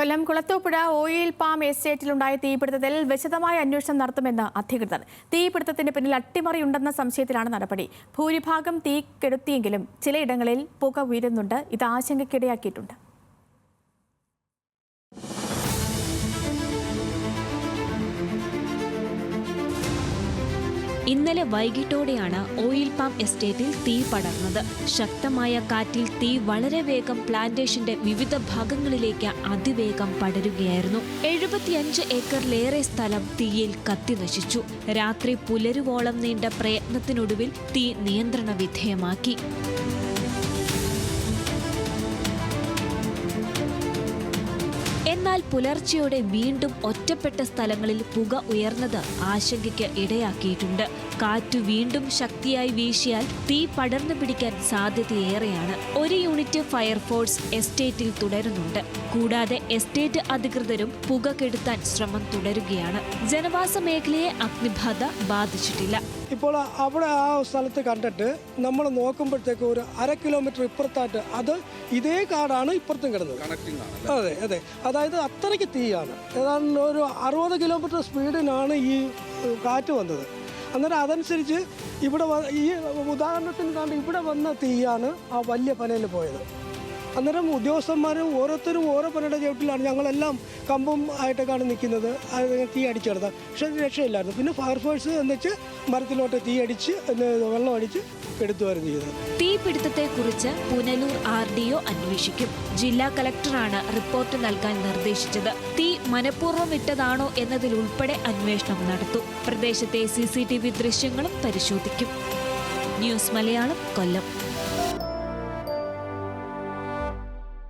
കൊല്ലം Kulathupuzha oil palm എസ്റ്റേറ്റിലുണ്ടായ തീപിടുത്തത്തിൽ വിശദമായ അന്വേഷണം നടത്തുമെന്ന് അധികൃതർ. തീപിടുത്തത്തിന് പിന്നിൽ അട്ടിമറിയുണ്ടെന്ന സംശയത്തിലാണ് നടപടി. ഭൂരിഭാഗം തീ കെടുത്തിയെങ്കിലും ചിലയിടങ്ങളിൽ പുക ഉയരുന്നുണ്ട്. ഇത് ആശങ്കയ്ക്കിടയാക്കിയിട്ടുണ്ട്. ഇന്നലെ വൈകിട്ടോടെയാണ് ഓയിൽ പാം എസ്റ്റേറ്റിൽ തീ പടർന്നത്. ശക്തമായ കാറ്റിൽ തീ വളരെ വേഗം പ്ലാന്റേഷന്റെ വിവിധ ഭാഗങ്ങളിലേക്ക് അതിവേഗം പടരുകയായിരുന്നു. 75 ഏക്കറിലേറെ സ്ഥലം തീയിൽ കത്തിനശിച്ചു. രാത്രി പുലരുവോളം നീണ്ട പ്രയത്നത്തിനൊടുവിൽ തീ നിയന്ത്രണ വിധേയമാക്കി. എന്നാൽ പുലർച്ചെയോടെ വീണ്ടും ഒറ്റപ്പെട്ട സ്ഥലങ്ങളിൽ പുക ഉയർന്നത് ആശങ്കയ്ക്ക് ഇടയാക്കിയിട്ടുണ്ട്. കാറ്റ് വീണ്ടും ശക്തിയായി വീശിയാൽ തീ പടർന്നു പിടിക്കാൻ സാധ്യതയേറെയാണ്. ഒരു യൂണിറ്റ് ഫയർഫോഴ്സ് എസ്റ്റേറ്റിൽ തുടരുന്നുണ്ട്. കൂടാതെ എസ്റ്റേറ്റ് അധികൃതരും പുക കെടുത്താൻ ശ്രമം തുടരുകയാണ്. ജനവാസ മേഖലയെ അഗ്നിബാധ ബാധിച്ചിട്ടില്ല. ഇപ്പോൾ അവിടെ ആ സ്ഥലത്ത് കണ്ടിട്ട് നമ്മൾ നോക്കുമ്പോഴത്തേക്ക് ഒരു 1/2 കിലോമീറ്റർ ഇപ്പുറത്തായിട്ട് അത് ഇതേ കാടാണ് ഇപ്പുറത്തും കിടന്നത്. അതെ അതെ, അതായത് അത്രയ്ക്ക് തീയാണ്. ഏതാണ്ട് ഒരു 60 കിലോമീറ്റർ സ്പീഡിനാണ് ഈ കാറ്റ് വന്നത്. അന്നേരം അതനുസരിച്ച് ഇവിടെ ഈ ഉദാഹരണത്തിന് കണ്ട് ഇവിടെ വന്ന തീയാണ് ആ വലിയ പനയിൽ പോയത്. അന്നേരം ഉദ്യോഗസ്ഥന്മാരും ഓരോരുത്തരും ഓരോ പനയുടെ ചുവട്ടിലാണ്. ഞങ്ങളെല്ലാം കമ്പും ആയിട്ടൊക്കെയാണ് നിൽക്കുന്നത്. തീ അടിച്ചെടുത്താൽ പക്ഷേ രക്ഷയില്ലായിരുന്നു. പിന്നെ ഫയർഫോഴ്സ് എന്നുവെച്ച് മരത്തിലോട്ട് തീ അടിച്ച് വെള്ളം അടിച്ച് എടുത്തുമായിരുന്നു ചെയ്തത്. തീപിടുത്തത്തെക്കുറിച്ച് പുനലൂർ RDO അന്വേഷിക്കും. ജില്ലാ കളക്ടറാണ് റിപ്പോർട്ട് നൽകാൻ നിർദ്ദേശിച്ചത്. തീ മനഃപൂർവ്വം ഇട്ടതാണോ എന്നതിലുൾപ്പെടെ അന്വേഷണം നടത്തും. പ്രദേശത്തെ CCTV ദൃശ്യങ്ങളും പരിശോധിക്കും. ന്യൂസ് മലയാളം, കൊല്ലം.